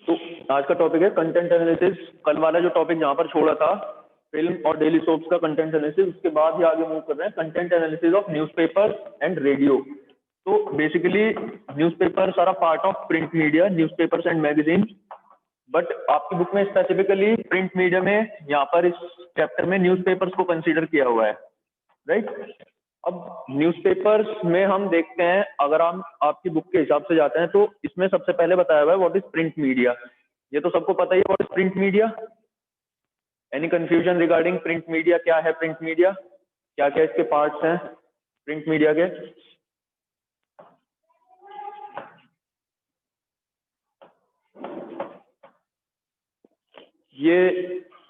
तो आज का टॉपिक है कंटेंट एनालिसिस। कल वाला जो टॉपिक जहां पर छोड़ा था फिल्म और डेली सोप्स का कंटेंट एनालिसिस, उसके बाद ही आगे मूव कर रहे हैं content analysis of newspaper and radio. तो basically newspapers are a part of print media, newspapers and magazine. But आपकी बुक में स्पेसिफिकली प्रिंट मीडिया में यहाँ पर इस चैप्टर में न्यूज़पेपर्स को कंसीडर किया हुआ है, राइट। अब न्यूज़पेपर्स में हम देखते हैं, अगर हम आपकी बुक के हिसाब से जाते हैं तो इसमें सबसे पहले बताया हुआ है व्हाट इज प्रिंट मीडिया। ये तो सबको पता ही है what is print media. Any confusion regarding print media? क्या है प्रिंट मीडिया, क्या क्या इसके पार्ट्स हैं प्रिंट मीडिया के? ये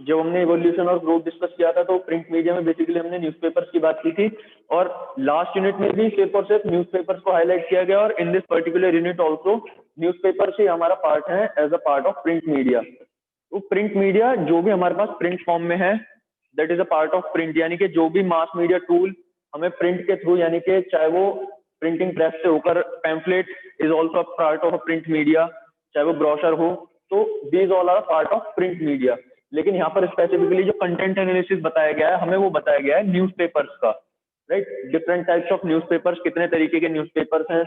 जब हमने इवोल्यूशन और ग्रोथ डिस्कस किया था तो प्रिंट मीडिया में बेसिकली हमने न्यूज़पेपर्स की बात की थी, और लास्ट यूनिट में भी सिर्फ और सिर्फ न्यूज़पेपर्स को हाईलाइट किया गया, और in this particular unit also newspaper से हमारा पार्ट है as a part of print media. तो प्रिंट मीडिया जो भी हमारे पास प्रिंट फॉर्म में है that is a part of print, यानी कि जो भी मास मीडिया टूल हमें प्रिंट के थ्रू, यानी कि चाहे वो प्रिंटिंग प्रेस से होकर pamphlet is also part of a print media, चाहे वो ब्रोशर हो, तो these all are part of print media. लेकिन यहाँ पर स्पेसिफिकली जो कंटेंट एनालिसिस बताया गया है, हमें वो बताया गया है न्यूज़पेपर्स का, right. Different types of newspapers, कितने तरीके के न्यूज़पेपर्स हैं,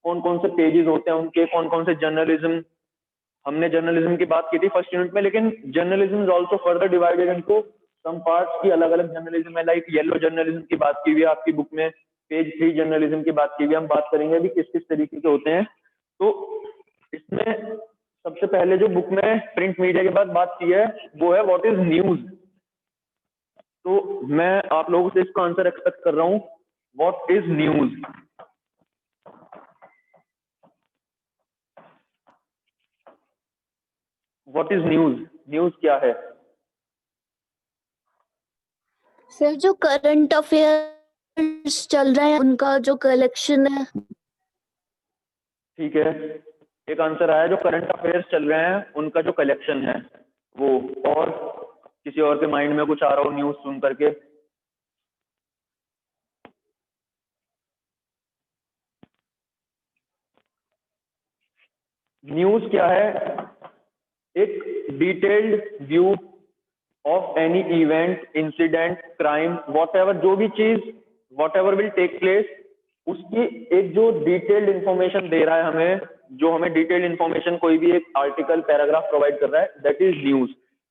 कौन कौन से पेजेस होते हैं उनके, कौन कौन से जर्नलिज्म। हमने जर्नलिज्म की बात की थी फर्स्ट यूनिट में, लेकिन journalism is also further divided into some parts की अलग अलग जर्नलिज्म है। लाइक येलो जर्नलिज्म की बात की हुई है आपकी बुक में, पेज 3 जर्नलिज्म की बात की हुई है। हम बात करेंगे अभी किस किस तरीके के होते हैं। तो इसमें सबसे पहले जो बुक में प्रिंट मीडिया के बाद बात की है वो है व्हाट इज न्यूज। तो मैं आप लोगों से इसका आंसर एक्सपेक्ट कर रहा हूं, what is news. What is news, news क्या है? सर जो करंट अफेयर्स चल रहे हैं उनका जो कलेक्शन है। ठीक है, एक आंसर आया, जो करंट अफेयर्स चल रहे हैं उनका जो कलेक्शन है वो। और किसी और के माइंड में कुछ आ रहा हो न्यूज सुन करके? न्यूज क्या है? एक detailed view of any event, incident, crime, whatever, जो भी चीज whatever will take place, उसकी एक जो डिटेल्ड इंफॉर्मेशन दे रहा है हमें, जो हमें डिटेल्ड इंफॉर्मेशन कोई भी एक आर्टिकल पैराग्राफ प्रोवाइड कर रहा है, दैट इज न्यूज।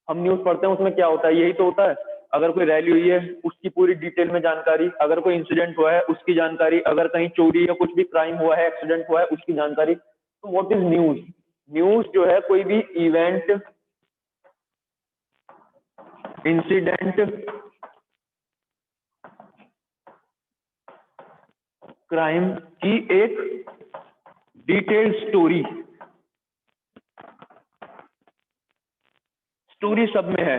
हम न्यूज पढ़ते हैं, उसमें क्या होता है? यही तो होता है। अगर कोई रैली हुई है उसकी पूरी डिटेल में जानकारी, अगर कोई इंसिडेंट हुआ है उसकी जानकारी, अगर कहीं चोरी या कुछ भी क्राइम हुआ है, एक्सीडेंट हुआ है, उसकी जानकारी। तो व्हाट इज न्यूज? न्यूज जो है कोई भी इवेंट, इंसिडेंट, क्राइम की एक डिटेल्ड स्टोरी। स्टोरी सब में है।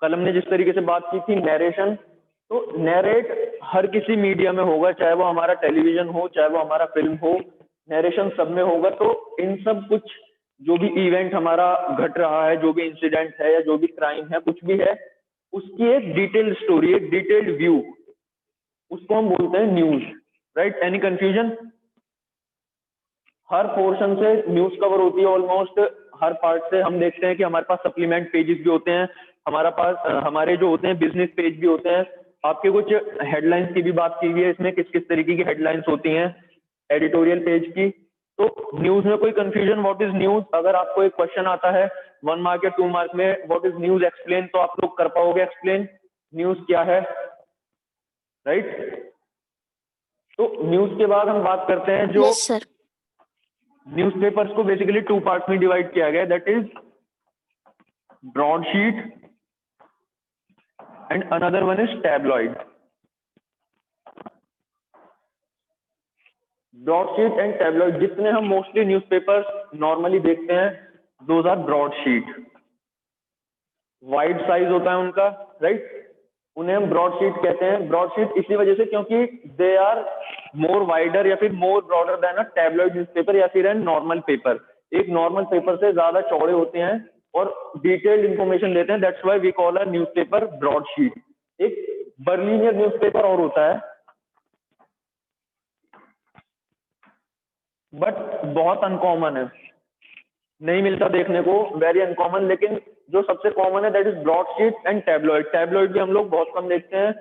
कल हमने जिस तरीके से बात की थी नैरेशन, तो नैरेट हर किसी मीडिया में होगा, चाहे वो हमारा टेलीविजन हो, चाहे वो हमारा फिल्म हो, नैरेशन सब में होगा। तो इन सब कुछ जो भी इवेंट हमारा घट रहा है, जो भी इंसिडेंट है या जो भी क्राइम है, कुछ भी है, उसकी एक डिटेल्ड स्टोरी, एक डिटेल्ड व्यू, उसको हम बोलते हैं न्यूज, राइट। Any confusion? हर पोर्शन से न्यूज कवर होती है ऑलमोस्ट, हर पार्ट से। हम देखते हैं कि हमारे पास सप्लीमेंट पेजेस भी होते हैं, हमारा पास हमारे जो होते हैं बिजनेस पेज भी होते हैं। आपके कुछ हेडलाइंस की भी बात की हुई है इसमें, किस किस तरीके की हेडलाइंस होती हैं एडिटोरियल पेज की। तो न्यूज में कोई कंफ्यूजन? What is news? अगर आपको एक क्वेश्चन आता है 1 मार्क या 2 मार्क में, व्हाट इज न्यूज एक्सप्लेन, तो आप लोग कर पाओगे एक्सप्लेन न्यूज क्या है, राइट। तो न्यूज के बाद हम बात करते हैं जो यस सर। न्यूज़पेपर्स को बेसिकली 2 पार्ट्स में डिवाइड किया गया है, that is broadsheet and another one is tabloid. Broadsheet and tabloid, जितने हम मोस्टली न्यूज़पेपर्स नॉर्मली देखते हैं, those are broadsheet. Wide size होता है उनका, राइट। उन्हें हम ब्रॉडशीट कहते हैं। ब्रॉडशीट इसी वजह से क्योंकि दे आर मोर वाइडर या फिर मोर ब्रॉडर देन अ टैबलॉइड न्यूज़पेपर या फिर एन नॉर्मल पेपर। एक नॉर्मल पेपर से ज्यादा चौड़े होते हैं और डिटेल्ड इंफॉर्मेशन देते हैं, that's why we call a newspaper broadsheet. एक बर्लिनियर न्यूज़पेपर और होता है, बट बहुत अनकॉमन है। नहीं मिलता देखने को, वेरी अनकॉमन। लेकिन जो सबसे कॉमन है that is broadsheet and tabloid. Tabloid भी हम लोग बहुत कम देखते हैं।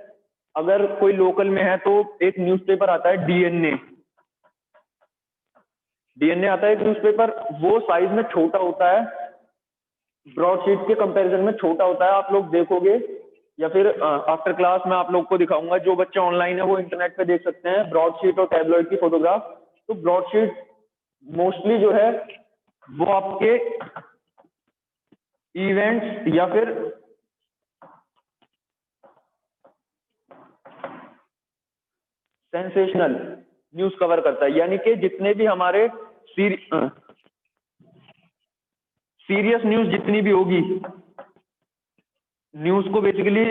अगर कोई लोकल में है तो एक न्यूज़पेपर आता है डीएनए, डीएनए आता है एक न्यूज़पेपर, वो साइज में छोटा होता है, ब्रॉडशीट के कंपैरिजन में छोटा होता है। आप लोग देखोगे या फिर आफ्टर क्लास में आप लोग को दिखाऊंगा, जो बच्चे ऑनलाइन है वो इंटरनेट पे देख सकते हैं ब्रॉडशीट और टैबलॉइड की फोटोग्राफ। तो ब्रॉडशीट मोस्टली जो है वो आपके इवेंट्स या फिर सेंसेशनल न्यूज कवर करता है, यानी कि जितने भी हमारे सीरियस न्यूज जितनी भी होगी, न्यूज को बेसिकली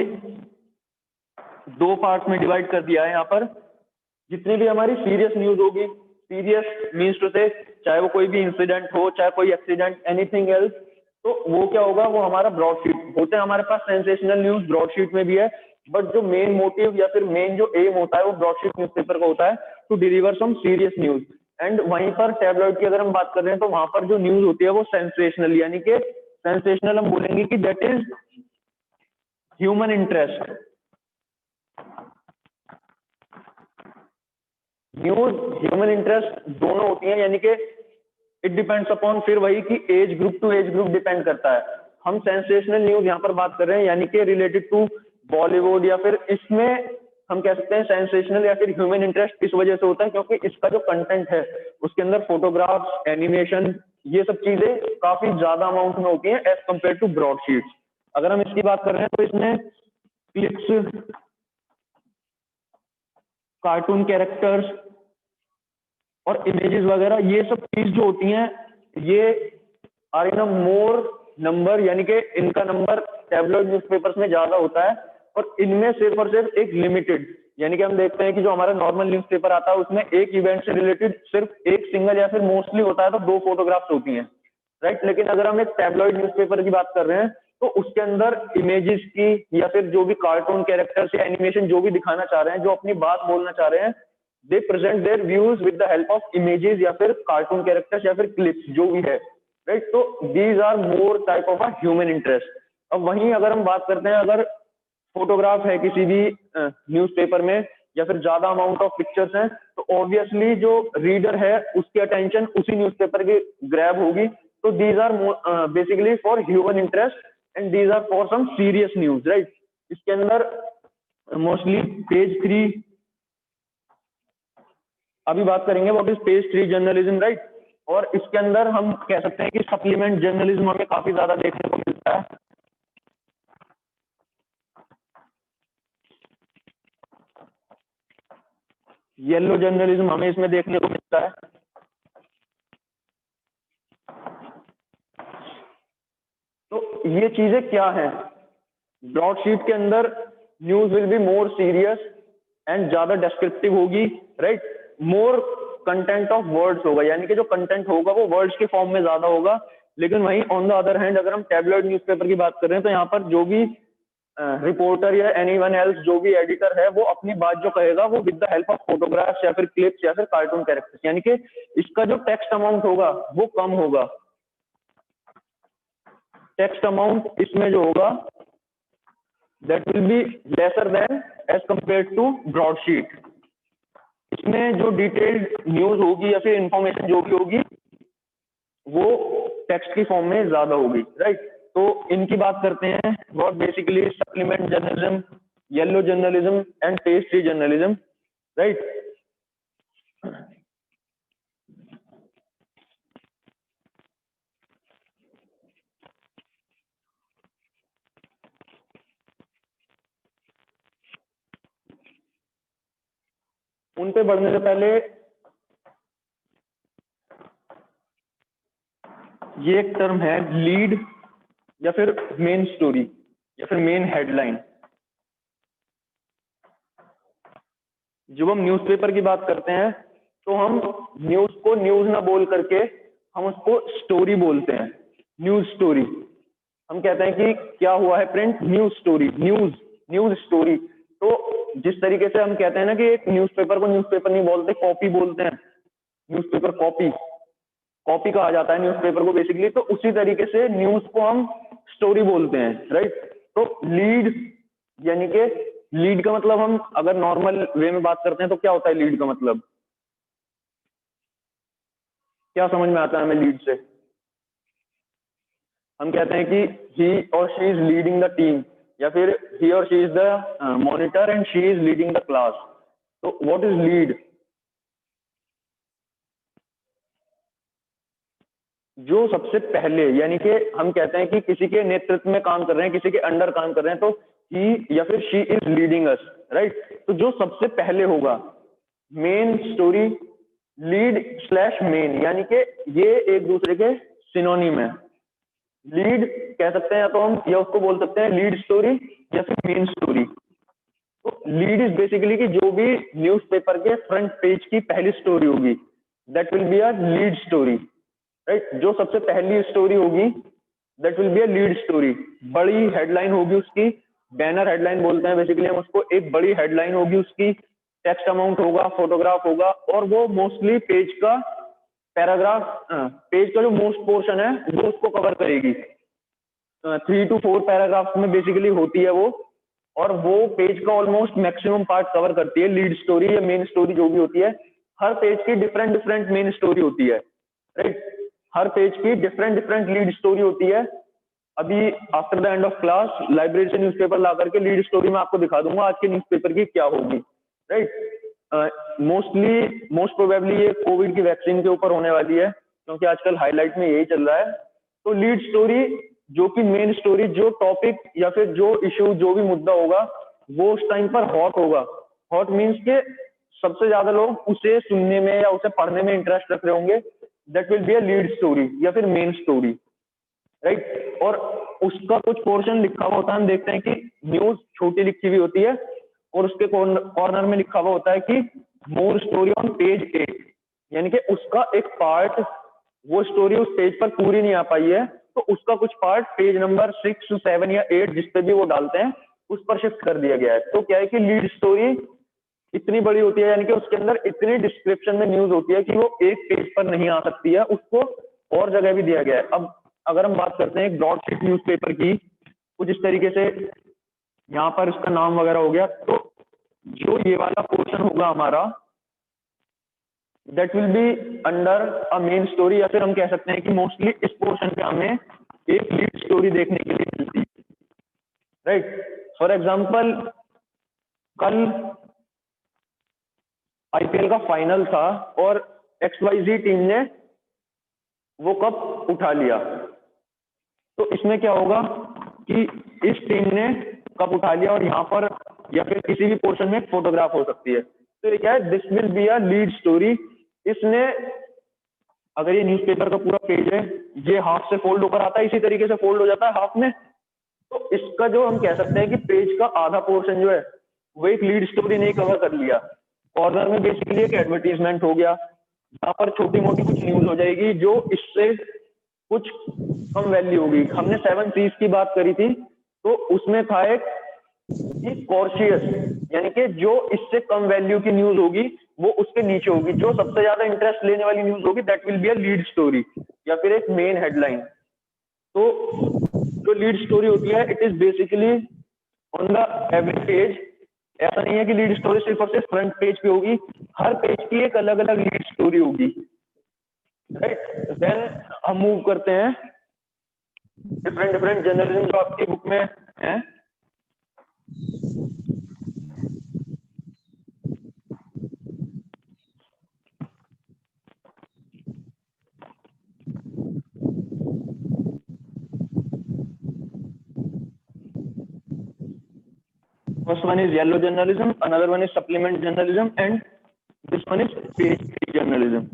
दो पार्ट में डिवाइड कर दिया है यहाँ पर। जितनी भी हमारी सीरियस न्यूज होगी, सीरियस मीन्स टू से चाहे वो कोई भी इंसिडेंट हो, चाहे कोई एक्सीडेंट, एनीथिंग एल्स, तो वो क्या होगा, वो हमारा ब्रॉडशीट होते हैं। हमारे पास सेंसेशनल न्यूज ब्रॉडशीट में भी है, बट जो मेन मोटिव या फिर मेन जो एम होता है वो ब्रॉडशीट न्यूज़पेपर का होता है, to deliver some serious news. And वहीं पर टैबलॉइड की अगर हम बात कर रहे हैं तो वहां पर जो न्यूज होती है वो सेंसेशनल, यानी कि सेंसेशनल हम बोलेंगे कि that is human interest. News human interest दोनों होती है, यानी कि इट डिपेंड्स अपॉन, फिर वही कि age group to age group depend करता है। हम सेंसेशनल न्यूज यहाँ पर बात कर रहे हैं, यानी कि रिलेटेड टू बॉलीवुड, या फिर इसमें हम कह सकते हैं सेंसेशनल या फिर ह्यूमन इंटरेस्ट इस वजह से होता है क्योंकि इसका जो कंटेंट है उसके अंदर फोटोग्राफ्स, एनिमेशन, ये सब चीजें काफी ज्यादा अमाउंट में होती हैं एज कम्पेयर टू ब्रॉडशीट्स। अगर हम इसकी बात कर रहे हैं तो इसमें क्लिप्स, कार्टून कैरेक्टर्स और इमेजेस वगैरह, ये सब चीज जो होती हैं ये are in a more number, यानी कि इनका नंबर टैबलॉइड न्यूज़पेपर्स में ज्यादा होता है। और इनमें सिर्फ और सिर्फ एक लिमिटेड, यानी कि हम देखते हैं कि जो हमारा नॉर्मल न्यूज़पेपर आता है उसमें एक इवेंट से रिलेटेड सिर्फ एक सिंगल या फिर मोस्टली होता है तो दो फोटोग्राफ्स होती हैं, राइट। लेकिन अगर हम एक टैबलॉइड न्यूज़पेपर की बात कर रहे हैं तो उसके अंदर इमेजेस की या फिर जो भी कार्टून कैरेक्टर्स या एनिमेशन जो भी दिखाना चाह रहे हैं, जो अपनी बात बोलना चाह रहे हैं, दे present their views with the help of images या फिर कार्टून कैरेक्टर्स या फिर क्लिप्स जो भी है, राइट। तो these are more type of a human interest. अब वहीं अगर हम बात करते हैं, अगर फोटोग्राफ है किसी भी न्यूज़पेपर में या फिर ज्यादा अमाउंट ऑफ पिक्चर्स हैं, तो ऑब्वियसली जो रीडर है उसकी अटेंशन उसी न्यूज़पेपर की ग्रैब होगी। तो these are basically for human interest and these are for some serious news, right. इसके अंदर मोस्टली पेज 3 अभी बात करेंगे, what is page 3 journalism, right. और इसके अंदर हम कह सकते हैं कि सप्लीमेंट जर्नलिज्म हमें काफी ज्यादा देखने को मिलता है। येलो जर्नलिज्म हमें इसमें देखने को मिलता है। तो ये चीजें क्या हैं, ब्रॉडशीट के अंदर news will be more serious and ज्यादा डिस्क्रिप्टिव होगी, right. More content of words होगा, यानी कि जो कंटेंट होगा वो वर्ड्स के फॉर्म में ज्यादा होगा। लेकिन वहीं ऑन द अदर हैंड अगर हम टैबलॉइड न्यूज़पेपर की बात कर रहे हैं तो यहाँ पर जो भी रिपोर्टर या एनीवन एल्स जो भी एडिटर है वो अपनी बात जो कहेगा वो with the help of photographs या फिर क्लिप्स या फिर कार्टून कैरेक्टर्स, यानी कि इसका जो टेक्स्ट अमाउंट होगा वो कम होगा। टेक्स्ट अमाउंट इसमें जो होगा that will be lesser than as compare to broadsheet. इसमें जो डिटेल्ड न्यूज होगी या फिर इंफॉर्मेशन जो भी होगी वो टेक्स्ट की फॉर्म में ज्यादा होगी, राइट। तो इनकी बात करते हैं, what basically supplement journalism, yellow journalism and page 3 journalism, right. उन पे बढ़ने से पहले ये एक टर्म है लीड या फिर मेन स्टोरी या फिर मेन हेडलाइन। जब हम न्यूज़पेपर की बात करते हैं तो हम न्यूज को न्यूज ना बोल करके हम उसको स्टोरी बोलते हैं, न्यूज स्टोरी। हम कहते हैं कि क्या हुआ है print, news story, news story. तो जिस तरीके से हम कहते हैं ना कि एक न्यूज़पेपर को न्यूज़पेपर नहीं बोलते, कॉपी बोलते हैं, न्यूज़पेपर कॉपी। कॉपी कहा जाता है न्यूज़पेपर को बेसिकली, तो उसी तरीके से न्यूज को हम स्टोरी बोलते हैं, राइट। तो लीड यानी कि लीड का मतलब हम अगर नॉर्मल वे में बात करते हैं तो क्या होता है लीड का मतलब, क्या समझ में आता है हमें लीड से? हम कहते हैं कि ही और she is leading the team, या फिर ही और she is the monitor and she is leading the class. तो व्हाट इज लीड? जो सबसे पहले, यानी कि हम कहते हैं कि किसी के नेतृत्व में काम कर रहे हैं, किसी के अंडर काम कर रहे हैं, तो ही या फिर she is leading us, right. तो जो सबसे पहले होगा, main story, lead slash main, यानी कि ये एक दूसरे के सिनोनिम है। लीड कह सकते हैं या तो हम या उसको बोल सकते हैं लीड स्टोरी या फिर मेन स्टोरी। तो लीड इज बेसिकली कि जो भी न्यूज़पेपर के फ्रंट पेज की पहली स्टोरी होगी, that will be a lead story, right. जो सबसे पहली स्टोरी होगी that will be a lead story. बड़ी हेडलाइन होगी उसकी, बैनर हेडलाइन बोलते हैं बेसिकली हम उसको। एक बड़ी हेडलाइन होगी उसकी, टेक्स्ट अमाउंट होगा, फोटोग्राफ होगा, और वो मोस्टली पेज का पैराग्राफ, पेज का जो मोस्ट पोर्शन है वो उसको कवर करेगी। 3 to 4 पैराग्राफ्स में बेसिकली होती है वो, और वो पेज का ऑलमोस्ट मैक्सिमम पार्ट कवर करती है। लीड स्टोरी या मेन स्टोरी जो भी होती है, हर पेज की डिफरेंट डिफरेंट मेन स्टोरी होती है, राइट। हर पेज की डिफरेंट डिफरेंट लीड स्टोरी होती है। अभी after the end of class library से न्यूज़पेपर ला करके लीड स्टोरी में आपको दिखा दूंगा आज के न्यूज़पेपर की क्या होगी, राइट। मोस्ट प्रोबेबली ये कोविड की वैक्सीन के ऊपर होने वाली है, क्योंकि आजकल हाईलाइट में यही चल रहा है। तो लीड स्टोरी जो कि मेन स्टोरी, जो टॉपिक या फिर जो इशू, जो भी मुद्दा होगा वो उस टाइम पर हॉट होगा। हॉट मीन्स के सबसे ज्यादा लोग उसे सुनने में या उसे पढ़ने में इंटरेस्ट रख रहे होंगे, that will be a lead story या फिर मेन स्टोरी, राइट। और उसका कुछ पोर्शन लिखा हुआ होता है, हम देखते हैं कि न्यूज छोटी लिखी हुई होती है और उसके कॉर्नर में लिखा हुआ होता है कि मोर स्टोरी ऑन पेज 8, यानी कि उसका एक पार्ट, वो स्टोरी उस पेज पर पूरी नहीं आ पाई है तो उसका कुछ पार्ट पेज नंबर 6, 7 या 8 जिस पे भी वो डालते हैं उस पर शिफ्ट कर दिया गया है। तो क्या है कि लीड स्टोरी इतनी बड़ी होती है, यानी कि उसके अंदर इतनी डिस्क्रिप्शन में न्यूज होती है कि वो एक पेज पर नहीं आ सकती है, उसको और जगह भी दिया गया है। अब अगर हम बात करते हैं एक ब्रॉडशीट न्यूज़पेपर की, कुछ इस तरीके से यहाँ पर उसका नाम वगैरह हो गया, तो जो ये वाला पोर्शन होगा हमारा, that will be under a main story, या फिर हम कह सकते हैं कि मोस्टली इस पोर्शन पे हमें एक लीड स्टोरी देखने के लिए मिलती है, राइट। फॉर एग्जाम्पल कल आईपीएल का फाइनल था और XYZ टीम ने वो कप उठा लिया। तो इसमें क्या होगा कि इस टीम ने कप उठा लिया और यहाँ पर या फिर किसी भी पोर्शन में फोटोग्राफ हो सकती है। तो ये क्या है, this will be a lead story. इसने, अगर ये न्यूज़पेपर का पूरा पेज है, ये हाफ से फोल्ड होकर आता है, इसी तरीके से फोल्ड हो जाता है हाफ में, तो इसका जो हम कह सकते हैं कि पेज का आधा पोर्शन जो है वो एक लीड स्टोरी ने कवर कर लिया। कॉर्नर में बेसिकली एक एडवर्टीजमेंट हो गया, यहाँ पर छोटी मोटी कुछ न्यूज हो जाएगी जो इससे कुछ कम वैल्यू होगी। हमने 7 C's की बात करी थी, तो उसमें था एक कॉर्शियस, यानी कि जो इससे कम वैल्यू की न्यूज होगी वो उसके नीचे होगी। जो सबसे ज्यादा इंटरेस्ट लेने वाली न्यूज होगी that will be a lead story या फिर एक मेन हेडलाइन। तो जो लीड स्टोरी होती है it is basically on the every page. ऐसा नहीं है कि लीड स्टोरी सिर्फ और सिर्फ फ्रंट पेज पे होगी, हर पेज की एक अलग अलग लीड स्टोरी होगी, राइट। देन हम मूव करते हैं डिफरेंट डिफरेंट जर्नलिज्म जो आपकी बुक में है। First one is yellow journalism, another one is supplement journalism, and this one is page 3 journalism.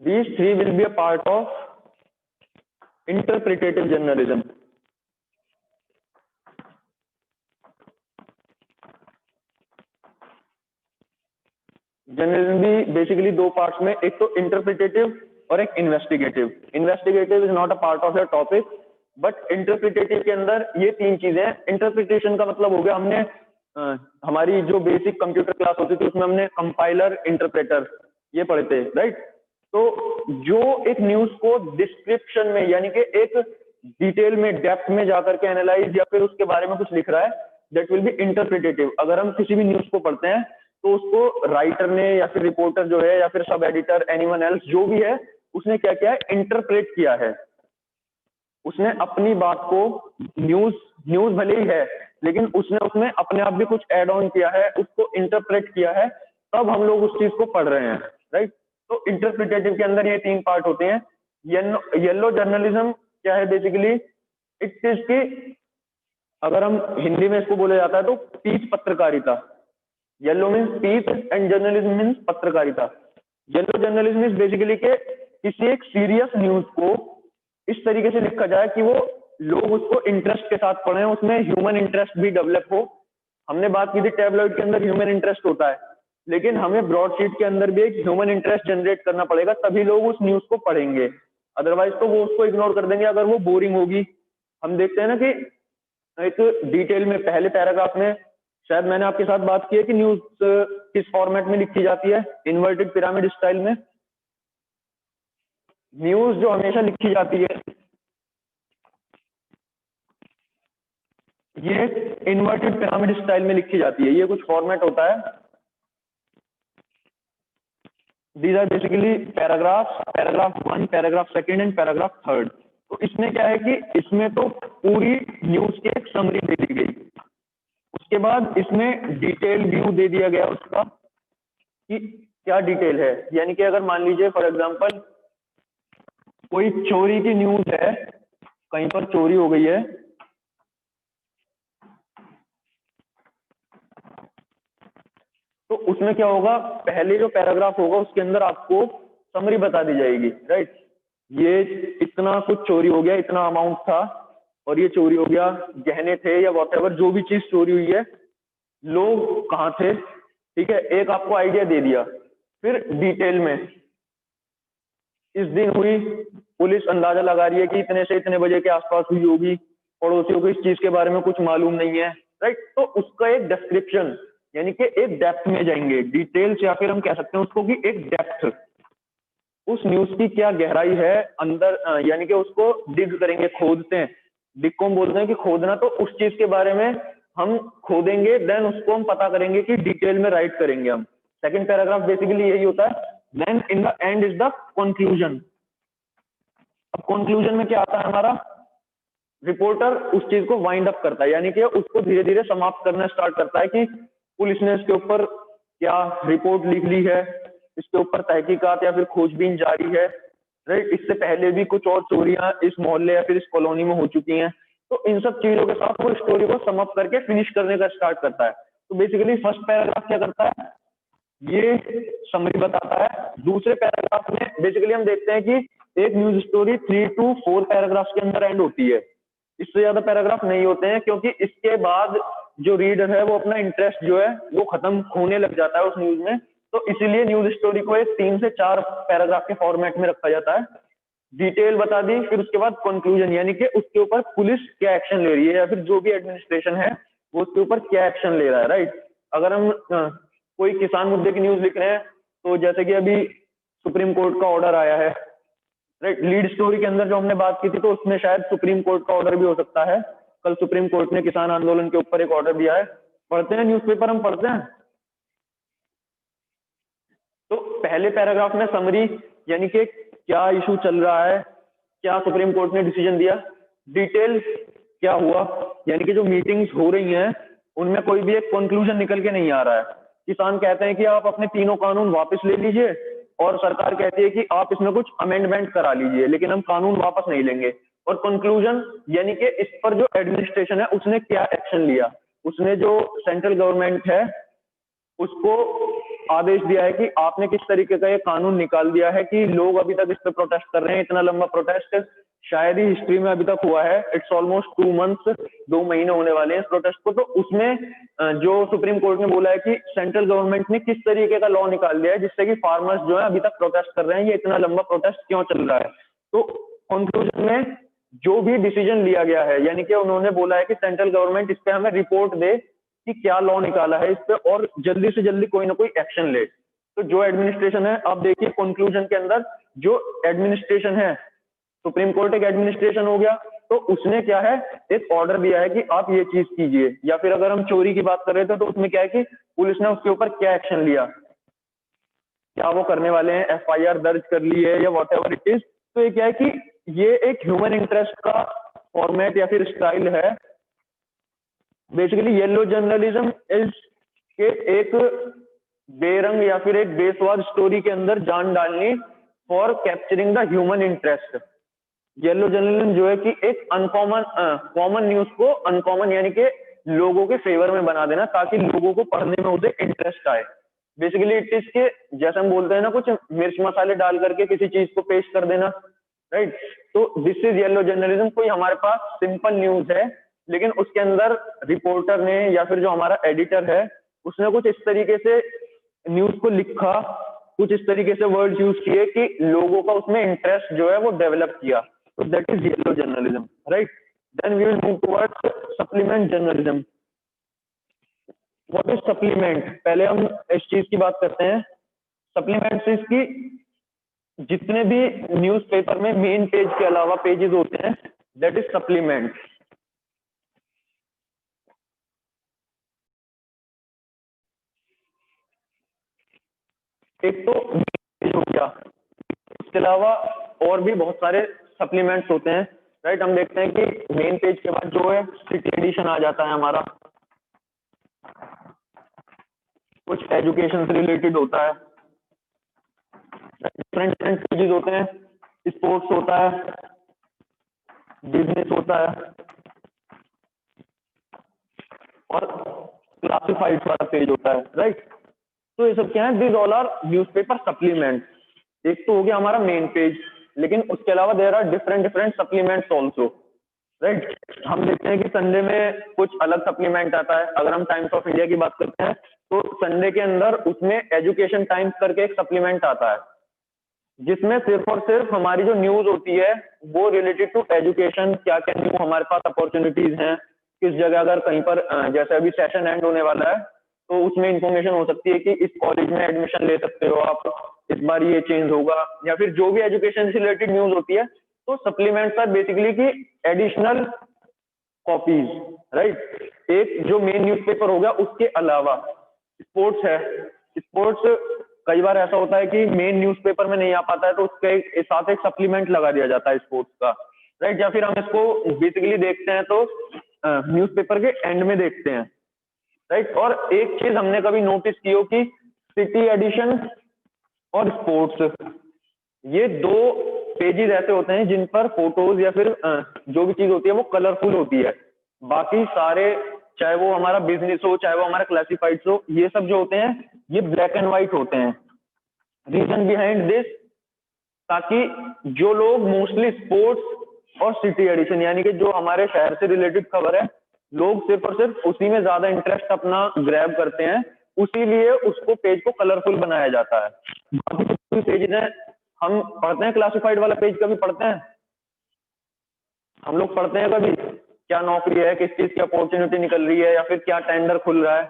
These three will be a part of interpretative journalism. Journalism भी basically दो parts में, एक तो interpretative और एक investigative. Investigative is not a part of your topic, but interpretative के अंदर ये तीन चीजें हैं। इंटरप्रिटेशन का मतलब हो गया, हमने हमारी जो बेसिक कंप्यूटर क्लास होती थी उसमें हमने कंपाइलर इंटरप्रेटर ये पढ़े थे, राइट। तो जो एक न्यूज को डिस्क्रिप्शन में यानी कि एक डिटेल में डेप्थ में जाकर के एनालाइज या फिर उसके बारे में कुछ लिख रहा है, दैट विल बी इंटरप्रिटेटिव। अगर हम किसी भी न्यूज को पढ़ते हैं तो उसको राइटर ने या फिर रिपोर्टर जो है या फिर सब एडिटर एनीवन एल्स जो भी है उसने क्या किया है, इंटरप्रेट किया है। उसने अपनी बात को, न्यूज न्यूज भले ही है लेकिन उसने उसमें अपने आप भी कुछ ऐड ऑन किया है, उसको इंटरप्रेट किया है, तब हम लोग उस चीज को पढ़ रहे हैं, राइट। तो इंटरप्रिटेटिव के अंदर ये तीन पार्ट होते हैं। येलो जर्नलिज्म क्या है बेसिकली, इट इज की, अगर हम हिंदी में इसको बोला जाता है तो पीस पत्रकारिता। येलो मीन्स पीस एंड जर्नलिज्म मीन्स पत्रकारिता। येलो जर्नलिज्म इज बेसिकली के किसी एक सीरियस न्यूज को इस तरीके से लिखा जाए कि वो लोग उसको इंटरेस्ट के साथ पढ़ें, उसमें ह्यूमन इंटरेस्ट भी डेवलप हो। हमने बात की थी टैबलॉइड के अंदर ह्यूमन इंटरेस्ट होता है, लेकिन हमें ब्रॉडशीट के अंदर भी एक ह्यूमन इंटरेस्ट जनरेट करना पड़ेगा, तभी लोग उस न्यूज को पढ़ेंगे। अदरवाइज तो वो उसको इग्नोर कर देंगे अगर वो बोरिंग होगी। हम देखते हैं ना कि एक डिटेल में पहले पैराग्राफ में शायद मैंने आपके साथ बात की है कि न्यूज किस फॉर्मेट में लिखी जाती है, इन्वर्टेड पिरामिड स्टाइल में। न्यूज जो हमेशा लिखी जाती है ये इन्वर्टेड पिरामिड स्टाइल में लिखी जाती है। ये कुछ फॉर्मेट होता है, these are basically paragraph 1, paragraph 2 and paragraph 3। तो इसमें क्या है कि इसमें तो पूरी न्यूज की एक समरी दे दी गई, उसके बाद इसमें डिटेल व्यू दे दिया गया उसका कि क्या डिटेल है। यानी कि अगर मान लीजिए फॉर एग्जांपल कोई चोरी की न्यूज है, कहीं पर चोरी हो गई है, तो उसमें क्या होगा, पहले जो पैराग्राफ होगा उसके अंदर आपको समरी बता दी जाएगी, राइट। ये इतना कुछ चोरी हो गया, इतना अमाउंट था और ये चोरी हो गया, गहने थे या वॉटएवर जो भी चीज चोरी हुई है, लोग कहाँ थे, ठीक है, एक आपको आइडिया दे दिया। फिर डिटेल में इस दिन हुई, पुलिस अंदाजा लगा रही है कि इतने से इतने बजे के आसपास हुई होगी, पड़ोसियों को इस चीज के बारे में कुछ मालूम नहीं है, राइट। तो उसका एक डिस्क्रिप्शन यानी कि एक डेप्थ में जाएंगे, डिटेल्स या फिर हम कह सकते हैं उसको कि एक डेप्थ, उस न्यूज की क्या गहराई है अंदर, यानी कि उसको डिग करेंगे, खोदते हैं। डिग को हम बोलते हैं कि खोदना, तो उस चीज के बारे में हम खोदेंगे, देन उसको हम पता करेंगे कि डिटेल में राइट करेंगे हम। सेकंड पैराग्राफ बेसिकली यही होता है। Then in the end is the conclusion. अब कंक्लूजन में क्या आता है हमारा, रिपोर्टर उस चीज को वाइंड अप करता है, यानी कि उसको धीरे धीरे समाप्त करना स्टार्ट करता है कि पुलिस ने इसके ऊपर क्या रिपोर्ट लिख ली है, इसके ऊपर तहकीकात या फिर खोजबीन जारी है, राइट। इससे पहले भी कुछ और चोरियां इस मोहल्ले या फिर इस कॉलोनी में हो चुकी हैं। तो इन सब चीजों के साथ वो स्टोरी को सम अप करके फिनिश करने का स्टार्ट करता है। तो बेसिकली फर्स्ट पैराग्राफ क्या करता है, ये समरी बताता है। दूसरे पैराग्राफ में बेसिकली हम देखते हैं कि एक न्यूज स्टोरी 3 to 4 पैराग्राफ के अंदर एंड होती है, इससे ज्यादा पैराग्राफ नहीं होते हैं, क्योंकि इसके बाद जो रीडर है वो अपना इंटरेस्ट जो है वो खत्म होने लग जाता है उस न्यूज में। तो इसीलिए न्यूज स्टोरी को एक 3 से 4 पैराग्राफ के फॉर्मेट में रखा जाता है। डिटेल बता दी, फिर उसके बाद कंक्लूजन, यानी कि उसके ऊपर पुलिस क्या एक्शन ले रही है या फिर जो भी एडमिनिस्ट्रेशन है वो उसके ऊपर क्या एक्शन ले रहा है, राइट। अगर हम कोई किसान मुद्दे की न्यूज लिख रहे हैं, तो जैसे कि अभी सुप्रीम कोर्ट का ऑर्डर आया है, राइट। लीड स्टोरी के अंदर जो हमने बात की थी तो उसमें शायद सुप्रीम कोर्ट का ऑर्डर भी हो सकता है। कल सुप्रीम कोर्ट ने किसान आंदोलन के ऊपर एक ऑर्डर दिया है। पढ़ते हैं न्यूज़पेपर, हम पढ़ते हैं। तो पहले पैराग्राफ में समरी, यानी कि क्या इशू चल रहा है, क्या सुप्रीम कोर्ट ने डिसीजन दिया। डिटेल क्या हुआ, यानी कि जो मीटिंग्स हो रही हैं उनमें कोई भी एक कंक्लूजन निकल के नहीं आ रहा है। किसान कहते हैं कि आप अपने तीनों कानून वापस ले लीजिए, और सरकार कहती है कि आप इसमें कुछ अमेंडमेंट करा लीजिए, लेकिन हम कानून वापस नहीं लेंगे। और कंक्लूजन यानी कि इस पर जो एडमिनिस्ट्रेशन है उसने क्या एक्शन लिया, उसने जो सेंट्रल गवर्नमेंट है उसको आदेश दिया है कि आपने किस तरीके का ये कानून निकाल दिया है कि लोग अभी तक इस पे प्रोटेस्ट कर रहे हैं। इतना लंबा प्रोटेस्ट शायद ही हिस्ट्री में अभी तक हुआ है। इट्स ऑलमोस्ट 2 मंथ्स, 2 महीने होने वाले हैं इस प्रोटेस्ट को। तो उसमें जो सुप्रीम कोर्ट ने बोला है कि सेंट्रल गवर्नमेंट ने किस तरीके का लॉ निकाल दिया है जिससे कि फार्मर्स जो है अभी तक प्रोटेस्ट कर रहे हैं, ये इतना लंबा प्रोटेस्ट क्यों चल रहा है। तो कंक्लूजन में जो भी डिसीजन लिया गया है, यानी कि उन्होंने बोला है कि सेंट्रल गवर्नमेंट इस पे हमें रिपोर्ट दे कि क्या लॉ निकाला है इस पे और जल्दी से जल्दी कोई ना कोई एक्शन ले। तो जो एडमिनिस्ट्रेशन है, आप देखिए कंक्लूजन के अंदर जो एडमिनिस्ट्रेशन है, सुप्रीम कोर्ट एक एडमिनिस्ट्रेशन हो गया, तो उसने क्या है, एक ऑर्डर दिया है कि आप ये चीज कीजिए। या फिर अगर हम चोरी की बात कर रहे थे तो उसमें क्या है कि पुलिस ने उसके ऊपर क्या एक्शन लिया, क्या वो करने वाले हैं, एफआईआर दर्ज कर ली है या वॉट एवर इट इज। तो ये क्या है कि ये एक ह्यूमन इंटरेस्ट का फॉर्मेट या फिर स्टाइल है। बेसिकली येलो जर्नलिज्म इज के एक बेरंग या फिर एक बेसवार स्टोरी के अंदर जान डालनी for capturing the human interest. Yellow journalism जो है कि एक अनकॉमन कॉमन न्यूज को अनकॉमन यानी कि लोगों के फेवर में बना देना ताकि लोगों को पढ़ने में उसे इंटरेस्ट आए। बेसिकली इट इज के जैसे हम बोलते हैं ना, कुछ मिर्च मसाले डाल करके किसी चीज को पेश कर देना, राइट। तो दिस इज येलो जर्नलिज्म। कोई हमारे पास सिंपल न्यूज है लेकिन उसके अंदर रिपोर्टर ने या फिर जो हमारा एडिटर है उसने कुछ इस तरीके से न्यूज को लिखा, कुछ इस तरीके से वर्ड्स यूज किए कि लोगों का उसमें इंटरेस्ट जो है वो डेवलप किया। तो that is yellow journalism, right. Then we will move towards supplement journalism. What is supplement? पहले हम इस चीज की बात करते हैं। सप्लीमेंट इसकी जितने भी न्यूज़पेपर में मेन पेज के अलावा पेजेस होते हैं, दैट इज सप्लीमेंट। एक तो पेज हो गया, इसके अलावा और भी बहुत सारे सप्लीमेंट्स होते हैं, राइट। हम देखते हैं कि मेन पेज के बाद जो है सिटी एडिशन आ जाता है हमारा, कुछ एजुकेशन से रिलेटेड होता है, डिफरेंट डिफरेंट पेजेस होते हैं, स्पोर्ट्स होता है, बिजनेस होता है और क्लासिफाइड वाला पेज होता है, राइट। तो ये सब क्या है, this all are newspaper supplement. एक तो हो गया हमारा मेन पेज, लेकिन उसके अलावा there are different different supplements also, right. हम देखते हैं कि संडे में कुछ अलग सप्लीमेंट आता है। अगर हम टाइम्स ऑफ इंडिया की बात करते हैं तो संडे के अंदर उसमें एजुकेशन टाइम्स करके एक सप्लीमेंट आता है जिसमें सिर्फ और सिर्फ हमारी जो न्यूज होती है वो रिलेटेड टू एजुकेशन, क्या क्या न्यू हमारे पास अपॉर्चुनिटीज हैं, किस जगह अगर कहीं पर जैसे अभी सेशन एंड होने वाला है तो उसमें इंफॉर्मेशन हो सकती है कि इस कॉलेज में एडमिशन ले सकते हो आप, इस बार ये चेंज होगा, या फिर जो भी एजुकेशन से रिलेटेड न्यूज होती है। तो सप्लीमेंट्स आर बेसिकली की एडिशनल कॉपीज, राइट। एक जो मेन न्यूज़पेपर हो गया उसके अलावा स्पोर्ट्स है। स्पोर्ट्स कई बार ऐसा होता है कि मेन न्यूज़पेपर में नहीं आ पाता है तो उसके साथ एक सप्लीमेंट लगा दिया जाता है स्पोर्ट्स का, राइट। या फिर हम इसको बेसिकली देखते हैं तो न्यूज़पेपर के एंड में देखते हैं, राइट। और एक चीज हमने कभी नोटिस की हो कि सिटी एडिशन और स्पोर्ट्स, ये दो पेजेस ऐसे होते हैं जिन पर फोटोज या फिर जो भी चीज होती है वो कलरफुल होती है। बाकी सारे, चाहे वो हमारा बिजनेस हो चाहे वो हमारा क्लासिफाइड्स हो, ये सब जो होते हैं ये ब्लैक एंड व्हाइट होते हैं। रीजन बिहाइंड दिस, ताकि जो लोग मोस्टली स्पोर्ट्स और सिटी एडिशन यानी कि जो हमारे शहर से रिलेटेड खबर है, लोग सिर्फ और सिर्फ उसी में ज्यादा इंटरेस्ट अपना ग्रैब करते हैं, उसीलिए उसको पेज को कलरफुल बनाया जाता है। बाकी जो पेज है, हम पढ़ते हैं क्लासिफाइड वाला पेज, कभी पढ़ते हैं हम लोग, पढ़ते हैं कभी क्या नौकरी है, किस चीज की अपॉर्चुनिटी निकल रही है, या फिर क्या टेंडर खुल रहा है,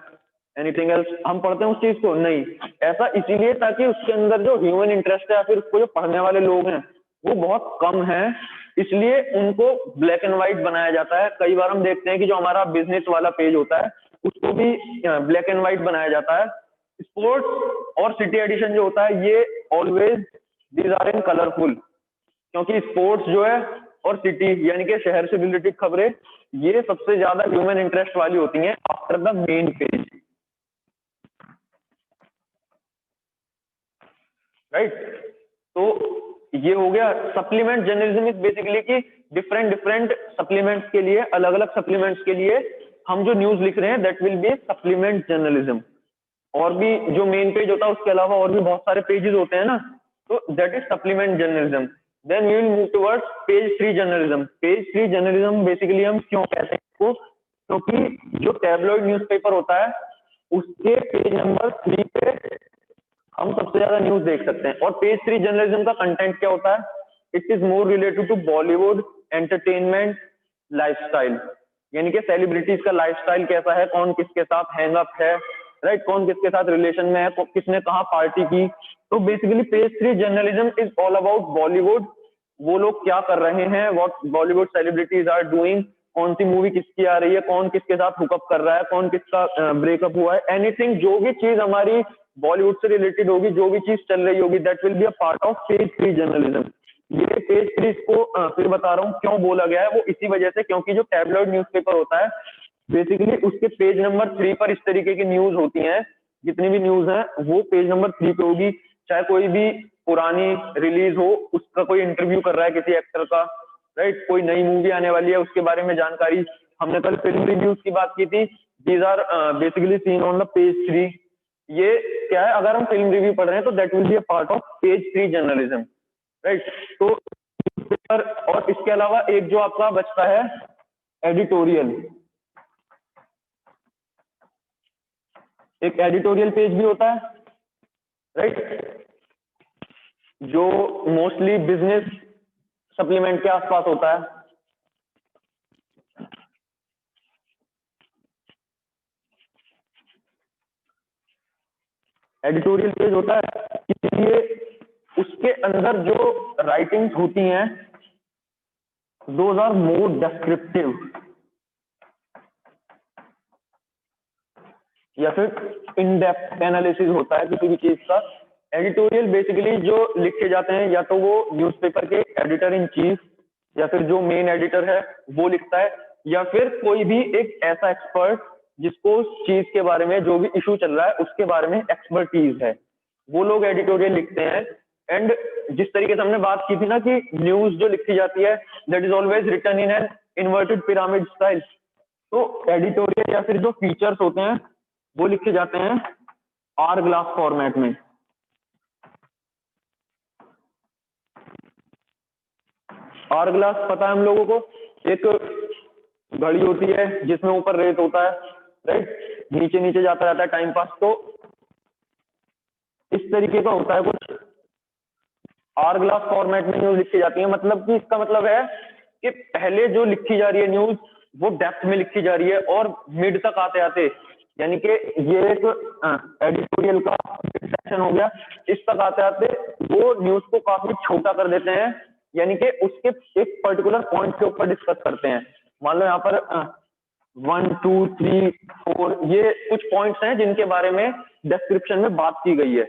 एनीथिंग एल्स हम पढ़ते हैं उस चीज को? नहीं। ऐसा इसीलिए ताकि उसके अंदर जो ह्यूमन इंटरेस्ट है या फिर उसको जो पढ़ने वाले लोग हैं वो बहुत कम है, इसलिए उनको ब्लैक एंड व्हाइट बनाया जाता है। कई बार हम देखते हैं कि जो हमारा बिजनेस वाला पेज होता है उसको भी ब्लैक एंड व्हाइट बनाया जाता है। स्पोर्ट्स और सिटी एडिशन जो होता है ये always these are in colourful, क्योंकि स्पोर्ट्स जो है और सिटी यानी कि शहर से रिलेटेड खबरें ये सबसे ज्यादा ह्यूमन इंटरेस्ट वाली होती हैं after the main page, right. तो ये हो गया सप्लीमेंट जर्नलिज्म। इज बेसिकली कि डिफरेंट डिफरेंट सप्लीमेंट्स के लिए, अलग अलग सप्लीमेंट्स के लिए हम जो न्यूज लिख रहे हैं that will B supplement journalism. और भी जो मेन पेज होता है उसके अलावा और भी बहुत सारे पेजेस होते हैं ना, तो that is supplement journalism. Then we will move towards page 3 journalism. Page 3 journalism basically हम क्यों कहते हैं इसको, क्योंकि जो टैबलॉइड न्यूज़पेपर होता है उसके पेज नंबर 3 पे हम सबसे ज्यादा न्यूज देख सकते हैं। और पेज 3 जर्नलिज्म का कंटेंट क्या होता है? It is more related to Bollywood, entertainment, lifestyle, यानी कि सेलिब्रिटीज का लाइफस्टाइल कैसा है, कौन किसके साथ हैंग अप है, राइट, कौन किसके साथ रिलेशन में है, किसने कहाँ पार्टी की। तो basically page 3 journalism is all about Bollywood, वो लोग क्या कर रहे हैं, what Bollywood celebrities are doing, कौन सी मूवी किसकी आ रही है, कौन किसके साथ हुकअप कर रहा है, कौन किसका ब्रेकअप हुआ है, एनीथिंग, जो भी चीज हमारी बॉलीवुड से रिलेटेड होगी, जो भी चीज चल रही होगी, that will be a part of page 3 journalism. ये पेज 3 को फिर बता रहा हूँ क्यों बोला गया है, वो इसी वजह से क्योंकि जो टैबलॉइड न्यूज़पेपर होता है बेसिकली उसके पेज नंबर 3 पर इस तरीके की न्यूज होती हैं, जितनी भी न्यूज है वो पेज नंबर 3 पे होगी। चाहे कोई भी पुरानी रिलीज हो, उसका कोई इंटरव्यू कर रहा है किसी एक्टर का, राइट, कोई नई मूवी आने वाली है उसके बारे में जानकारी, हमने कल फिल्म रिव्यूज की बात की थी, these are basically seen on the page 3। ये क्या है, अगर हम फिल्म रिव्यू पढ़ रहे हैं तो that will be a part of page 3 journalism, right. तो और इसके अलावा एक जो आपका बचता है एडिटोरियल, एक एडिटोरियल पेज भी होता है, राइट, जो मोस्टली बिजनेस सप्लीमेंट के आसपास होता है। एडिटोरियल पेज होता है इसलिए उसके अंदर जो राइटिंग्स होती हैं दोज आर मोर डिस्क्रिप्टिव, या फिर इन डेप्थ एनालिसिस होता है किसी भी चीज का। एडिटोरियल बेसिकली जो लिखे जाते हैं या तो वो न्यूज़पेपर के एडिटर इन चीफ या फिर जो मेन एडिटर है वो लिखता है, या फिर कोई भी एक ऐसा एक्सपर्ट जिसको उस चीज के बारे में, जो भी इशू चल रहा है उसके बारे में एक्सपर्टीज है, वो लोग एडिटोरियल लिखते हैं। एंड जिस तरीके से हमने बात की थी ना कि न्यूज जो लिखी जाती है that is always written in an inverted pyramid style, तो एडिटोरियल या फिर जो फीचर्स होते हैं वो लिखे जाते हैं आर ग्लास फॉर्मेट में। आर ग्लास पता है हम लोगों को, एक घड़ी होती है जिसमें ऊपर रेत होता है, राइट, नीचे नीचे जाता रहता है टाइम पास, तो इस तरीके का होता है कुछ। आर ग्लास फॉर्मेट में न्यूज लिखी जाती है, मतलब कि इसका मतलब है कि पहले जो लिखी जा रही है न्यूज वो डेप्थ में लिखी जा रही है और मिड तक आते आते, यानी कि ये एक एडिटोरियल का सेक्शन हो गया, इस तक आते आते वो न्यूज को काफी छोटा कर देते हैं, यानी कि उसके एक पर्टिकुलर पॉइंट के ऊपर डिस्कस करते हैं। मान लो यहाँ पर 1 2 3 4 ये कुछ पॉइंट्स हैं जिनके बारे में डिस्क्रिप्शन में बात की गई है,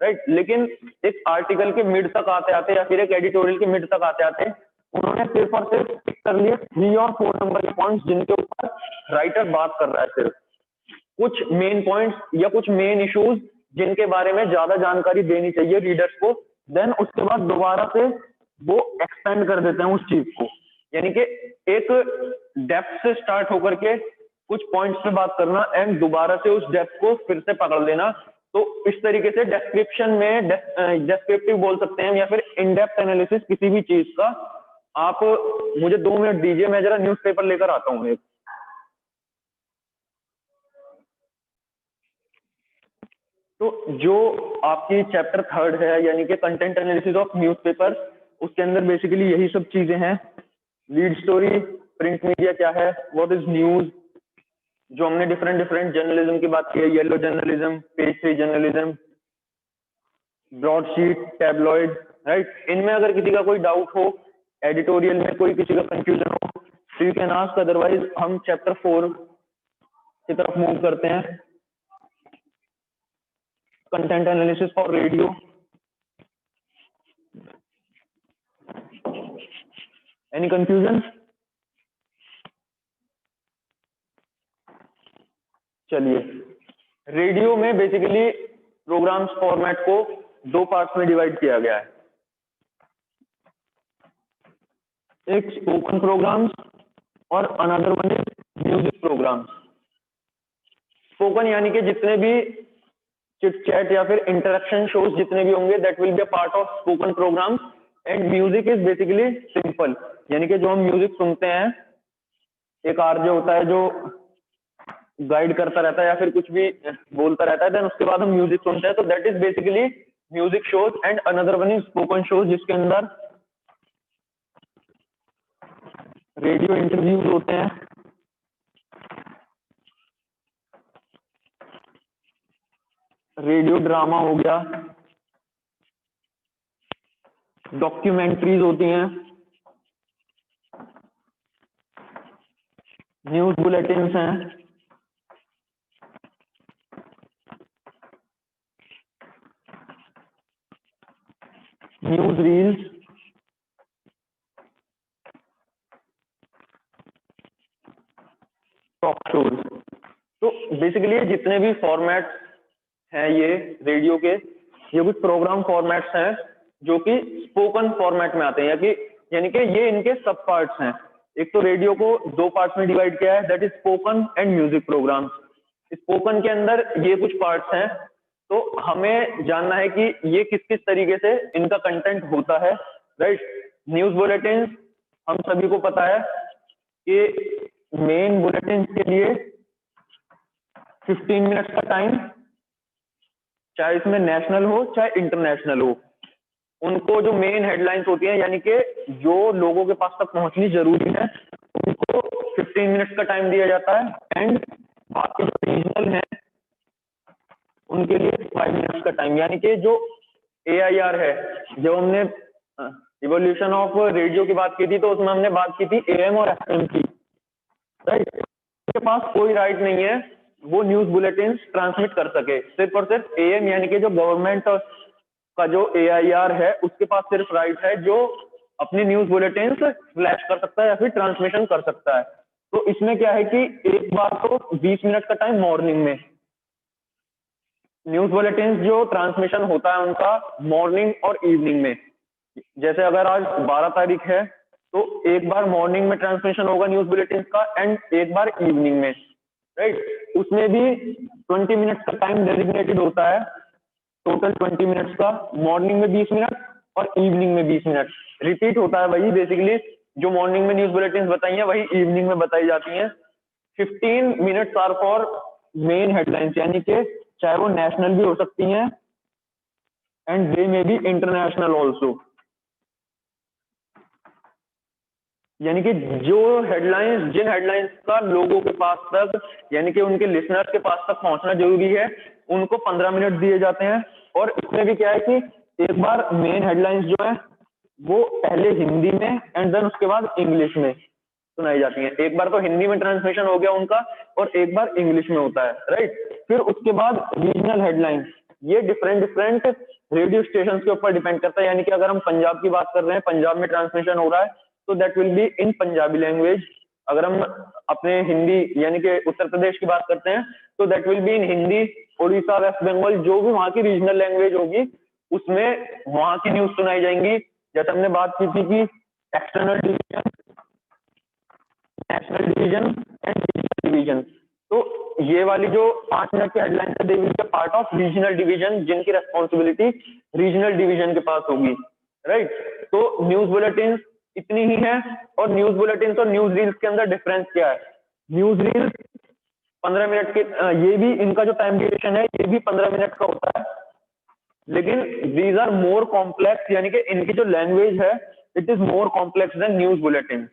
राइट, लेकिन एक आर्टिकल के मिड तक आते आते या फिर एक एडिटोरियल के मिड तक आते आते उन्होंने सिर्फ और सिर्फ पिक कर लिए 3 और 4 नंबर के पॉइंट्स जिनके ऊपर राइटर बात कर रहा है, सिर्फ कुछ मेन पॉइंट्स या कुछ मेन इश्यूज जिनके बारे में ज्यादा जानकारी देनी चाहिए रीडर्स को, देन उसके बाद दोबारा से वो एक्सपेंड कर देते हैं उस चीज को, यानी कि एक डेप्थ से स्टार्ट होकर के कुछ पॉइंट्स पे बात करना एंड दोबारा से उस डेप्थ को फिर से पकड़ लेना। तो इस तरीके से डिस्क्रिप्शन में डिस्क्रिप्टिव बोल सकते हैं या फिर इन डेप्थ एनालिसिस किसी भी चीज का। आप मुझे 2 मिनट दीजिए, मैं जरा न्यूज़पेपर लेकर आता हूँ एक। तो जो आपकी चैप्टर 3 है यानी कि कंटेंट एनालिसिस ऑफ न्यूज़पेपर, उसके अंदर बेसिकली यही सब चीजें हैं। लीड स्टोरी, प्रिंट मीडिया क्या है, व्हाट इज न्यूज, जो हमने डिफरेंट जर्नलिज्म की बात की है, yellow journalism, page 3 journalism, broadsheet, tabloid, right. इनमें अगर किसी का कोई डाउट हो, एडिटोरियल में कोई किसी का कंफ्यूजन हो तो यू कैन आस्क, अदरवाइज हम चैप्टर 4 की तरफ मूव करते हैं। Content analysis for radio. Any confusion? चलिए, रेडियो में बेसिकली प्रोग्राम्स फॉर्मेट को 2 पार्ट्स में डिवाइड किया गया है, एक स्पोकन प्रोग्राम्स और another one is music programmes. Spoken यानी कि जितने भी चिट चैट या फिर इंटरेक्शन शोज जितने भी होंगे that will be a part of spoken programmes. And music is basically simple, यानी कि जो हम म्यूजिक सुनते हैं, एक आरजे होता है जो गाइड करता रहता है या फिर कुछ भी बोलता रहता है, देन उसके बाद हम म्यूजिक सुनते हैं, तो that is basically music shows. And another one is spoken shows जिसके अंदर रेडियो इंटरव्यूज होते हैं, रेडियो ड्रामा हो गया, डॉक्यूमेंट्रीज होती हैं, न्यूज बुलेटिन्स हैं, न्यूज रील्स, टॉक शोज। तो बेसिकली ये जितने भी फॉर्मेट्स हैं ये रेडियो के, ये कुछ प्रोग्राम फॉर्मेट्स हैं जो कि स्पोकन फॉर्मेट में आते हैं, यानी कि ये इनके सब पार्ट्स हैं। एक तो रेडियो को दो पार्ट्स में डिवाइड किया है, that is spoken and music programmes. Spoken के अंदर ये कुछ पार्ट्स हैं, तो हमें जानना है कि ये किस किस तरीके से इनका कंटेंट होता है, राइट। न्यूज बुलेटिन हम सभी को पता है कि मेन बुलेटिन के लिए 15 मिनट्स का टाइम, चाहे इसमें नेशनल हो चाहे इंटरनेशनल हो, उनको जो मेन हेडलाइंस होती हैं यानी कि जो लोगों के पास तक पहुंचनी जरूरी है उनको 15 मिनट्स का टाइम दिया जाता है, एंड बाकी जो रीजनल हैं उनके लिए 5 मिनट्स का टाइम। यानी कि जो AIR है, जब हमने इवोल्यूशन ऑफ रेडियो की बात की थी तो उसमें हमने बात की थी AM और FM की, राइट। उनके पास कोई राइट नहीं है वो न्यूज बुलेटिन ट्रांसमिट कर सके, सिर्फ और सिर्फ AM यानी कि जो गवर्नमेंट का जो AIR है उसके पास सिर्फ राइट है जो अपनी न्यूज बुलेटिन फ्लैश कर सकता है या फिर ट्रांसमिशन कर सकता है। तो इसमें क्या है कि एक बार तो 20 मिनट का टाइम मॉर्निंग में, न्यूज बुलेटिन जो ट्रांसमिशन होता है उनका मॉर्निंग और इवनिंग में। जैसे अगर आज 12 तारीख है तो एक बार मॉर्निंग में ट्रांसमिशन होगा न्यूज बुलेटिन का एंड एक बार इवनिंग में, राइट। उसमें भी 20 मिनट्स का टाइम डेजिग्नेटेड होता है, टोटल 20 मिनट्स का, मॉर्निंग में 20 मिनट और इवनिंग में 20 मिनट। रिपीट होता है वही, बेसिकली जो मॉर्निंग में न्यूज बुलेटिन बताई हैं वही इवनिंग में बताई जाती हैं। 15 minutes are for main headlines, यानी कि चाहे वो नेशनल भी हो सकती हैं and they may be international also. यानी कि जो हेडलाइंस, जिन हेडलाइंस का लोगों के पास तक यानी कि उनके लिसनर्स के पास तक पहुंचना जरूरी है उनको 15 मिनट दिए जाते हैं। और इसमें भी क्या है कि एक बार मेन हेडलाइंस जो है वो पहले हिंदी में एंड देन उसके बाद इंग्लिश में सुनाई जाती हैं। एक बार तो हिंदी में ट्रांसलेशन हो गया उनका और एक बार इंग्लिश में होता है, राइट। फिर उसके बाद रीजनल हेडलाइंस, ये डिफरेंट डिफरेंट रेडियो स्टेशन के ऊपर डिपेंड करता है। यानी कि अगर हम पंजाब की बात कर रहे हैं, पंजाब में ट्रांसमिशन हो रहा है तो that will be in Punjabi language. अगर हम अपने हिंदी यानी कि उत्तर प्रदेश की बात करते हैं तो that will be in Hindi. Orissa, West Bengal, जो भी वहां की रीजनल लैंग्वेज होगी उसमें वहां की न्यूज सुनाई जाएंगी। जैसे हमने बात की थी कि external division, national division and regional division, तो ये वाली जो 5 मिनट की हेडलाइन है they will be part of regional division, जिनकी रेस्पॉन्सिबिलिटी रीजनल डिवीजन के पास होगी, राइट। तो न्यूज बुलेटिन इतनी ही है। और न्यूज बुलेटिन और न्यूज रील्स के अंदर डिफरेंस क्या है? न्यूज रील्स 15 मिनट के, ये भी इनका जो टाइम ड्यूरेशन है ये भी 15 मिनट का होता है, लेकिन दीज आर मोर कॉम्प्लेक्स, यानी कि इनकी जो लैंग्वेज है it is more complex than news bulletin.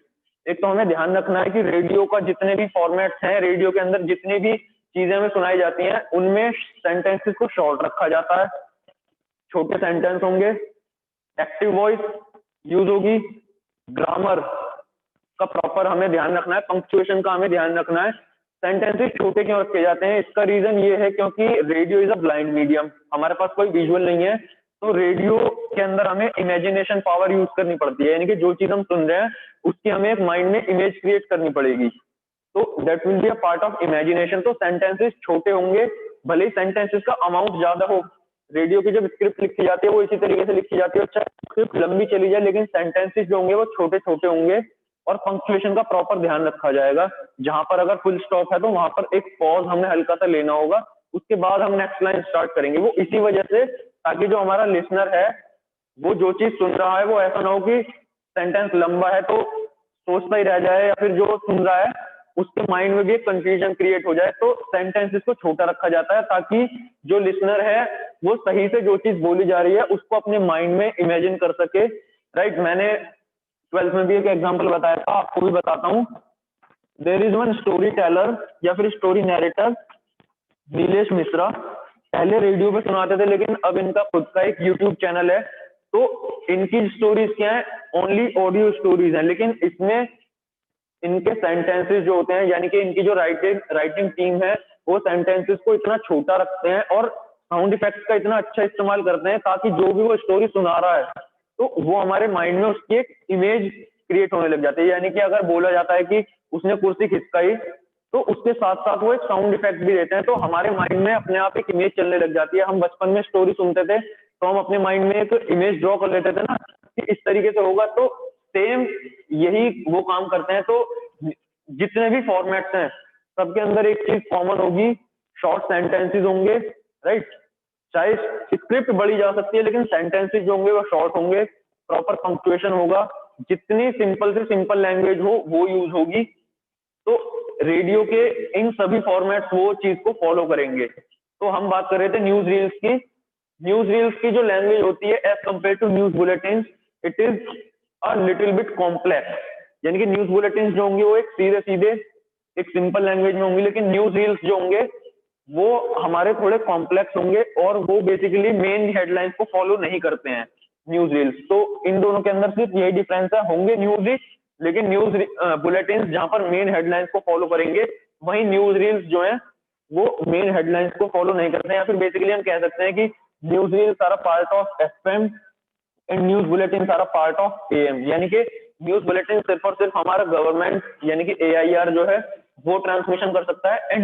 एक तो हमें ध्यान रखना है कि रेडियो का जितने भी फॉर्मेट्स हैं, रेडियो के अंदर जितनी भी चीजें हमें सुनाई जाती हैं उनमें सेंटेंसेस को शॉर्ट रखा जाता है, छोटे सेंटेंस होंगे, एक्टिव वॉइस यूज होगी, ग्रामर का प्रॉपर हमें ध्यान रखना है, पंक्चुएशन का हमें ध्यान रखना है। सेंटेंसेस छोटे क्यों रखे जाते हैं? इसका रीजन ये है क्योंकि radio is a blind medium, हमारे पास कोई विजुअल नहीं है, तो रेडियो के अंदर हमें इमेजिनेशन पावर यूज करनी पड़ती है। यानी कि जो चीज हम सुन रहे हैं उसकी हमें एक माइंड में इमेज क्रिएट करनी पड़ेगी, तो that will be a part of imagination. तो सेंटेंसेस छोटे होंगे, भले ही सेंटेंसेस का अमाउंट ज्यादा हो। रेडियो की जब स्क्रिप्ट लिखी जाती है वो इसी तरीके से लिखी जाती है, चाहे स्क्रिप्ट लंबी चली जाए लेकिन सेंटेंसेस जो होंगे वो छोटे छोटे होंगे और पंक्चुएशन का प्रॉपर ध्यान रखा जाएगा। जहां पर अगर फुल स्टॉप है तो वहां पर एक पॉज हमें हल्का सा लेना होगा, उसके बाद हम नेक्स्ट लाइन स्टार्ट करेंगे। वो इसी वजह से, ताकि जो हमारा लिसनर है वो जो चीज सुन रहा है वो ऐसा ना हो कि सेंटेंस लंबा है तो सोचता ही रह जाए, या फिर जो सुन रहा है उसके माइंड में भी एक कंफ्यूजन क्रिएट हो जाए। तो सेंटेंसेस को छोटा रखा जाता है ताकि जो लिसनर है वो सही से जो चीज बोली जा रही है उसको अपने माइंड में इमेजिन कर सके, राइट। मैंने 12th में भी एक एग्जांपल बताया था, आपको भी बताता हूँ। There is one story teller या फिर स्टोरी नैरेटर, नीलेश मिश्रा। पहले रेडियो पे सुनाते थे, लेकिन अब इनका खुद का एक यूट्यूब चैनल है। तो इनकी स्टोरीज क्या है, ओनली ऑडियो स्टोरीज हैं, लेकिन इसमें इनके सेंटेंसेस जो होते हैं, यानी कि इनकी जो राइटिंग टीम है, वो सेंटेंसेस को इतना छोटा रखते हैं और साउंड इफेक्ट्स का इतना अच्छा इस्तेमाल करते हैं, ताकि जो भी वो स्टोरी सुना रहा है तो वो हमारे माइंड में उसकी एक इमेज क्रिएट होने लग जाती है। यानी कि अगर बोला जाता है कि उसने कुर्सी खिसकाई, तो उसके साथ साथ वो एक साउंड इफेक्ट भी देते हैं, तो हमारे माइंड में अपने आप एक इमेज चलने लग जाती है। हम बचपन में स्टोरी सुनते थे तो हम अपने माइंड में एक इमेज ड्रॉ कर लेते थे ना, कि इस तरीके से होगा, तो सेम यही वो काम करते हैं। तो जितने भी फॉर्मेट्स हैं, सबके अंदर एक चीज कॉमन होगी, शॉर्ट सेंटेंसेस होंगे, राइट। चाहे स्क्रिप्ट बड़ी जा सकती है, लेकिन सेंटेंसेस जो होंगे वो शॉर्ट होंगे, प्रॉपर पंक्चुएशन होगा, जितनी सिंपल से सिंपल लैंग्वेज हो वो यूज होगी। तो रेडियो के इन सभी फॉर्मेट्स वो चीज को फॉलो करेंगे। तो हम बात कर रहे थे न्यूज रील्स की। न्यूज रील्स की जो लैंग्वेज होती है as compare to news bulletin, it is a little bit complex. यानी कि न्यूज बुलेटिन जो होंगे वो एक सीधे सीधे एक सिंपल लैंग्वेज में होंगी, लेकिन न्यूज रील्स जो होंगे वो हमारे थोड़े कॉम्प्लेक्स होंगे, और वो बेसिकली मेन हेडलाइंस को फॉलो नहीं करते हैं, न्यूज रील्स। तो इन दोनों के अंदर सिर्फ यही डिफरेंस है, होंगे न्यूज रील्स, लेकिन न्यूज बुलेटिन जहां पर मेन हेडलाइंस को फॉलो करेंगे, वहीं न्यूज रील्स जो है वो मेन हेडलाइंस को फॉलो नहीं करते हैं। या फिर बेसिकली हम कह सकते हैं कि news reels are a part of FM and news bulletin are a part of AM. यानी कि न्यूज बुलेटिन सिर्फ और सिर्फ हमारा गवर्नमेंट यानी कि एआईआर जो है वो ट्रांसमिशन कर सकता है, एंड